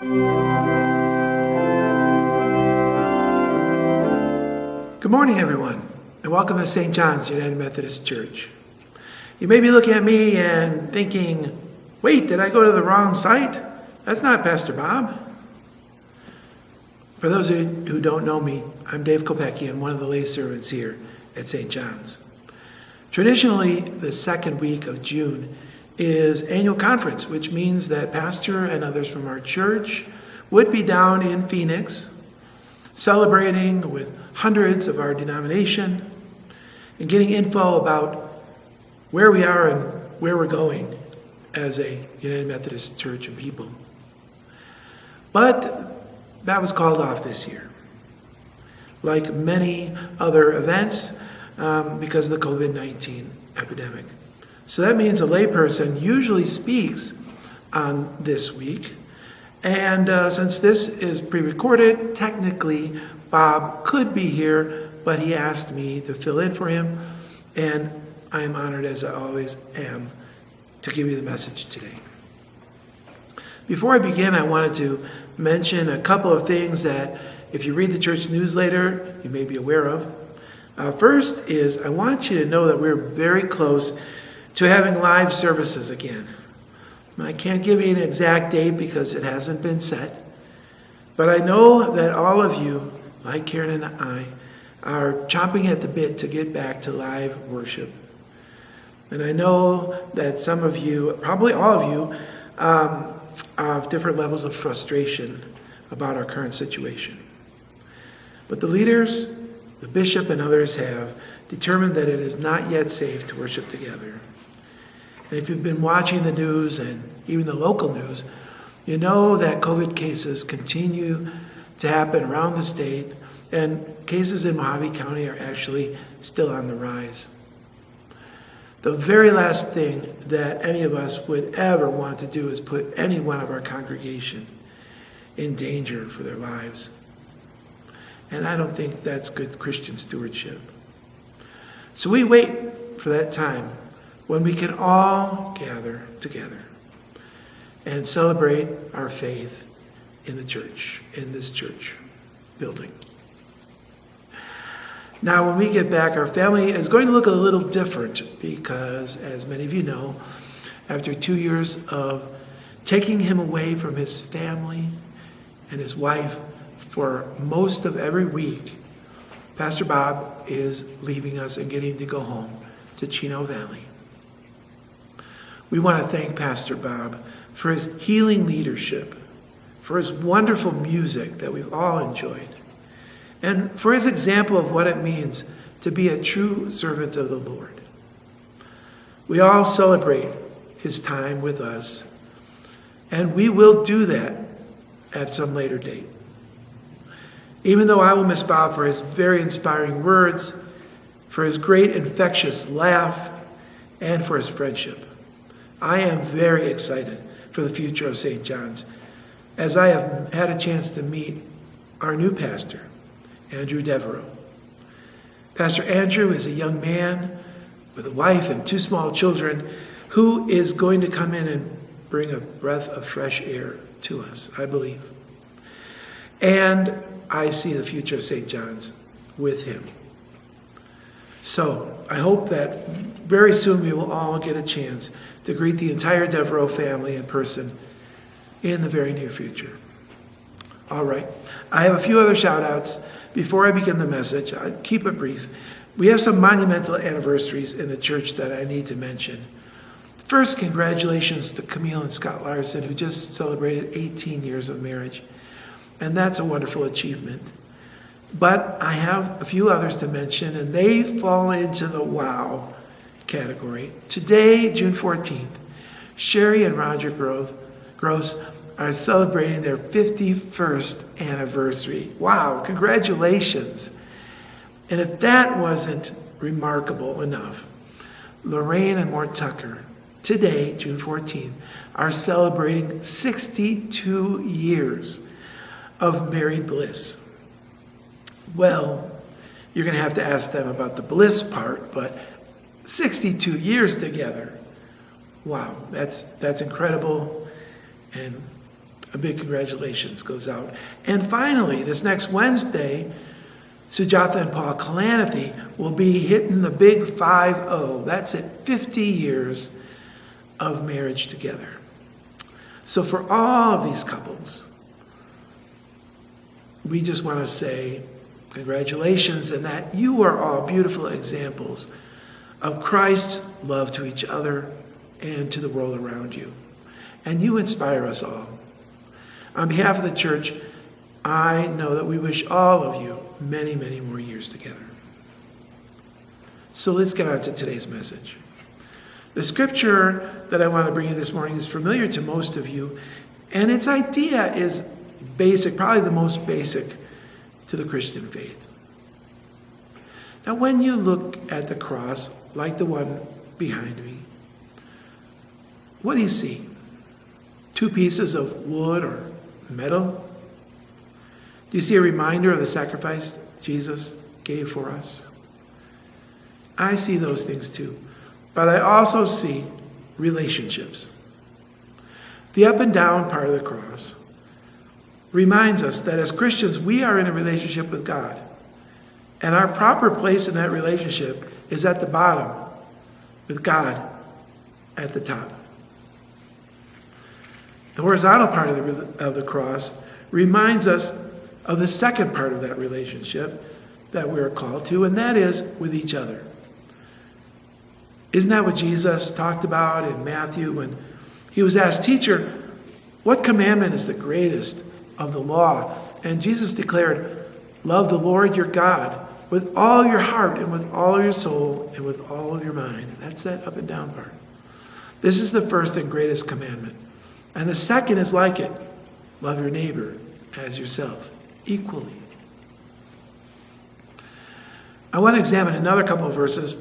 Good morning, everyone, and welcome to St. John's United Methodist Church. You may be looking at me and thinking, wait, did I go to the wrong site? That's not Pastor Bob. For those who don't know me, I'm Dave Kopecky and one of the lay servants here at St. John's. Traditionally, the second week of June is annual conference, which means that Pastor and others from our church would be down in Phoenix celebrating with hundreds of our denomination and getting info about where we are and where we're going as a United Methodist Church and people. But that was called off this year, like many other events, because of the COVID-19 epidemic. So that means a layperson usually speaks on this week. And since this is pre-recorded, technically Bob could be here, but he asked me to fill in for him. And I am honored, as I always am, to give you the message today. Before I begin, I wanted to mention a couple of things that, if you read the church newsletter, you may be aware of. First is, I want you to know that we're very close to having live services again. I can't give you an exact date because it hasn't been set, but I know that all of you, like Karen and I, are chomping at the bit to get back to live worship. And I know that some of you, probably all of you, have different levels of frustration about our current situation. But the leaders, the bishop, and others have determined that it is not yet safe to worship together. And if you've been watching the news and even the local news, you know that COVID cases continue to happen around the state, and cases in Mojave County are actually still on the rise. The very last thing that any of us would ever want to do is put any one of our congregation in danger for their lives. And I don't think that's good Christian stewardship. So we wait for that time when we can all gather together and celebrate our faith in the church, in this church building. Now, when we get back, our family is going to look a little different because, as many of you know, after 2 years of taking him away from his family and his wife for most of every week, Pastor Bob is leaving us and getting to go home to Chino Valley. We want to thank Pastor Bob for his healing leadership, for his wonderful music that we've all enjoyed, and for his example of what it means to be a true servant of the Lord. We all celebrate his time with us, and we will do that at some later date. Even though I will miss Bob for his very inspiring words, for his great infectious laugh, and for his friendship, I am very excited for the future of St. John's, as I have had a chance to meet our new pastor, Andrew Devereaux. Pastor Andrew is a young man with a wife and 2 small children who is going to come in and bring a breath of fresh air to us, I believe. And I see the future of St. John's with him. So I hope that very soon we will all get a chance to greet the entire Devereaux family in person in the very near future. All right. I have a few other shout-outs before I begin the message. I'll keep it brief. We have some monumental anniversaries in the church that I need to mention. First, congratulations to Camille and Scott Larson, who just celebrated 18 years of marriage. And that's a wonderful achievement. But I have a few others to mention, and they fall into the wow category. Today, June 14th, Sherry and Roger Gross are celebrating their 51st anniversary. Wow, congratulations. And if that wasn't remarkable enough, Lorraine and Mort Tucker, today, June 14th, are celebrating 62 years of married bliss. Well, you're going to have to ask them about the bliss part, but 62 years together. Wow, that's incredible. And a big congratulations goes out. And finally, this next Wednesday, Sujatha and Paul Kalanithi will be hitting the big 5-0. That's it, 50 years of marriage together. So for all of these couples, we just want to say congratulations, and that you are all beautiful examples of Christ's love to each other and to the world around you. And you inspire us all. On behalf of the church, I know that we wish all of you many, many more years together. So let's get on to today's message. The scripture that I want to bring you this morning is familiar to most of you, and its idea is basic, probably the most basic to the Christian faith. Now, when you look at the cross, like the one behind me, what do you see? Two pieces of wood or metal? Do you see a reminder of the sacrifice Jesus gave for us? I see those things too. But I also see relationships. The up and down part of the cross reminds us that as Christians, we are in a relationship with God. And our proper place in that relationship is at the bottom, with God at the top. The horizontal part of the cross reminds us of the second part of that relationship that we're called to, and that is with each other. Isn't that what Jesus talked about in Matthew when he was asked, "Teacher, what commandment is the greatest of the law?" And Jesus declared, "Love the Lord your God with all your heart and with all your soul and with all of your mind." That's that up and down part. This is the first and greatest commandment. And the second is like it. Love your neighbor as yourself, equally. I want to examine another couple of verses,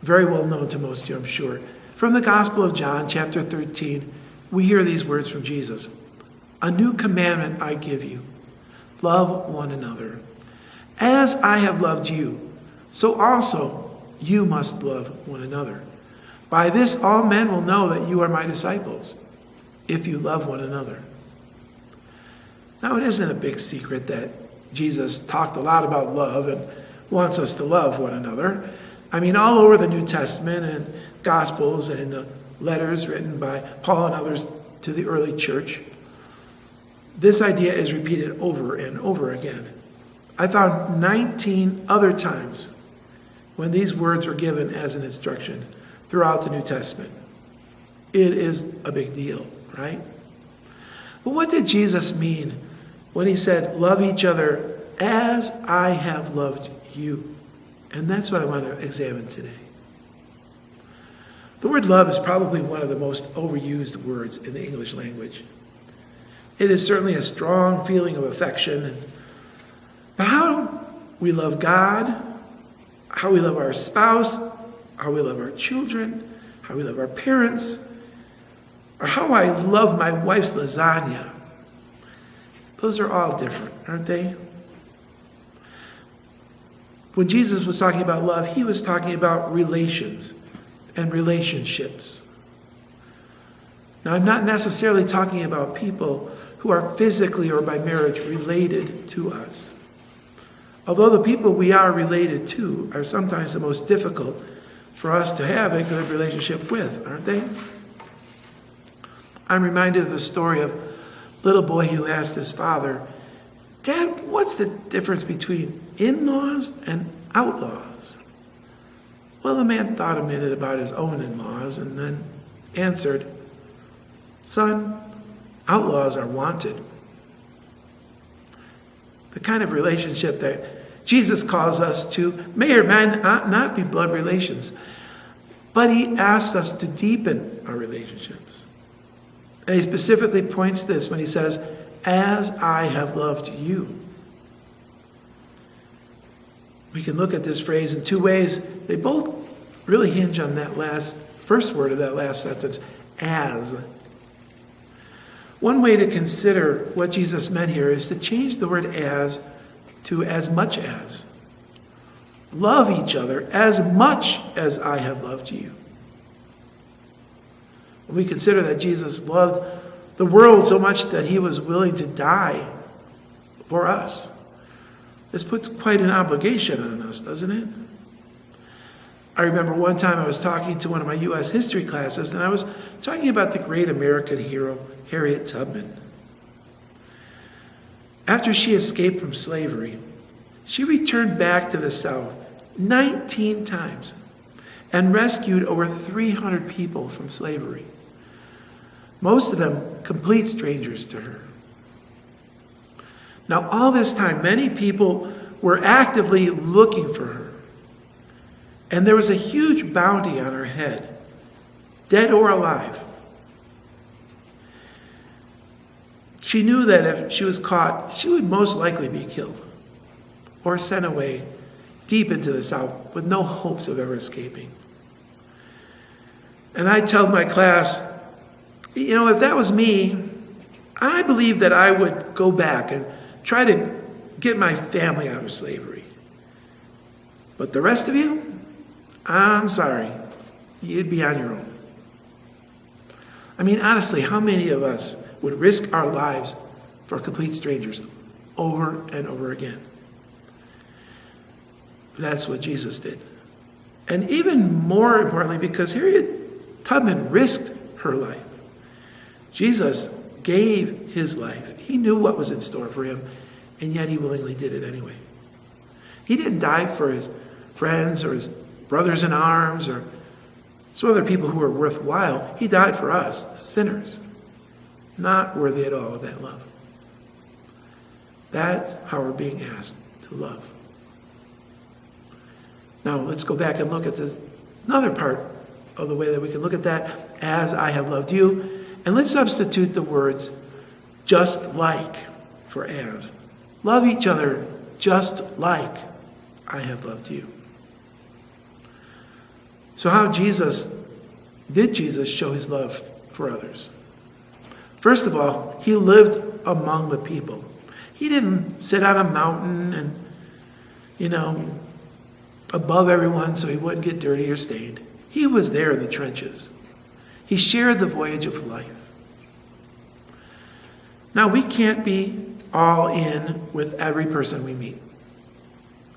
very well known to most of you, I'm sure. From the Gospel of John, chapter 13, we hear these words from Jesus. "A new commandment I give you, love one another. As I have loved you, so also you must love one another. By this all men will know that you are my disciples, if you love one another." Now, it isn't a big secret that Jesus talked a lot about love and wants us to love one another. I mean, all over the New Testament and Gospels and in the letters written by Paul and others to the early church, this idea is repeated over and over again. I found 19 other times when these words were given as an instruction throughout the New Testament. It is a big deal, right? But what did Jesus mean when he said, "Love each other as I have loved you"? And that's what I want to examine today. The word love is probably one of the most overused words in the English language. It is certainly a strong feeling of affection. But how we love God, how we love our spouse, how we love our children, how we love our parents, or how I love my wife's lasagna, those are all different, aren't they? When Jesus was talking about love, he was talking about relations and relationships. Now, I'm not necessarily talking about people who are physically or by marriage related to us. Although the people we are related to are sometimes the most difficult for us to have a good relationship with, aren't they? I'm reminded of the story of a little boy who asked his father, "Dad, what's the difference between in-laws and outlaws?" Well, the man thought a minute about his own in-laws and then answered, "Son, outlaws are wanted." The kind of relationship that Jesus calls us to may or may not be blood relations, but he asks us to deepen our relationships. And he specifically points to this when he says, "As I have loved you." We can look at this phrase in two ways. They both really hinge on that first word of that last sentence, as. One way to consider what Jesus meant here is to change the word "as" to "as much as." Love each other as much as I have loved you. When we consider that Jesus loved the world so much that he was willing to die for us. This puts quite an obligation on us, doesn't it? I remember one time I was talking to one of my U.S. history classes, and I was talking about the great American hero, Harriet Tubman. After she escaped from slavery, she returned back to the South 19 times and rescued over 300 people from slavery. Most of them complete strangers to her. Now, all this time, many people were actively looking for her. And there was a huge bounty on her head, dead or alive. She knew that if she was caught, she would most likely be killed or sent away deep into the South with no hopes of ever escaping. And I tell my class, if that was me, I believe that I would go back and try to get my family out of slavery. But the rest of you, I'm sorry, you'd be on your own. I mean, honestly, how many of us would risk our lives for complete strangers over and over again? That's what Jesus did. And even more importantly, because Harriet Tubman risked her life, Jesus gave his life. He knew what was in store for him, and yet he willingly did it anyway. He didn't die for his friends or his brothers in arms or some other people who were worthwhile. He died for us, the sinners, not worthy at all of that love. That's how we're being asked to love. Now, let's go back and look at this another part of the way that we can look at that, as I have loved you. And let's substitute the words just like for as. Love each other just like I have loved you. So how did Jesus show his love for others? First of all, he lived among the people. He didn't sit on a mountain and, above everyone so he wouldn't get dirty or stained. He was there in the trenches. He shared the voyage of life. Now, we can't be all in with every person we meet.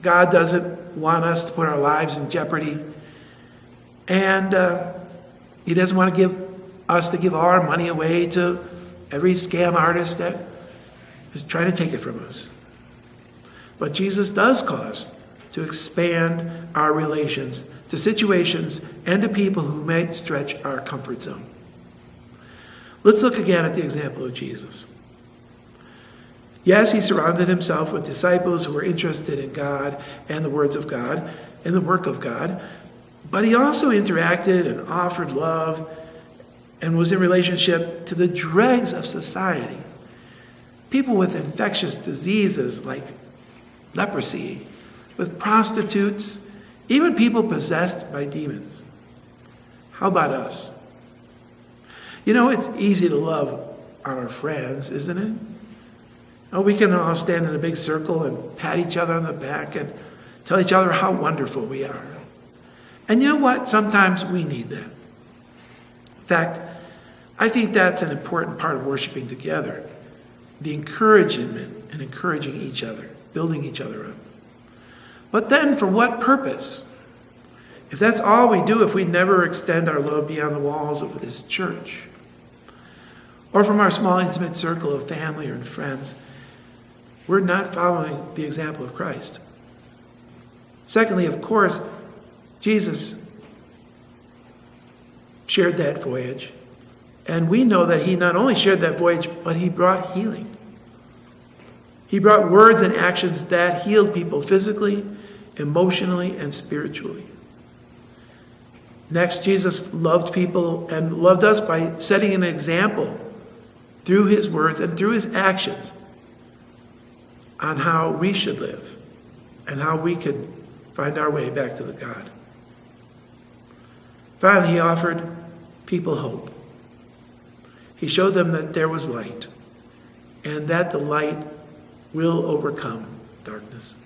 God doesn't want us to put our lives in jeopardy. And he doesn't want to give all our money away to every scam artist that is trying to take it from us. But Jesus does call us to expand our relations to situations and to people who might stretch our comfort zone. Let's look again at the example of Jesus. Yes, he surrounded himself with disciples who were interested in God and the words of God and the work of God. But he also interacted and offered love and was in relationship to the dregs of society. People with infectious diseases like leprosy, with prostitutes, even people possessed by demons. How about us? It's easy to love our friends, isn't it? We can all stand in a big circle and pat each other on the back and tell each other how wonderful we are. And you know what? Sometimes we need that. In fact, I think that's an important part of worshiping together. The encouragement and encouraging each other, building each other up. But then for what purpose? If that's all we do, if we never extend our love beyond the walls of this church, or from our small intimate circle of family or friends, we're not following the example of Christ. Secondly, of course, Jesus shared that voyage. And we know that he not only shared that voyage, but he brought healing. He brought words and actions that healed people physically, emotionally, and spiritually. Next, Jesus loved people and loved us by setting an example through his words and through his actions on how we should live and how we could find our way back to the God. Finally, he offered people hope. He showed them that there was light and that the light will overcome darkness.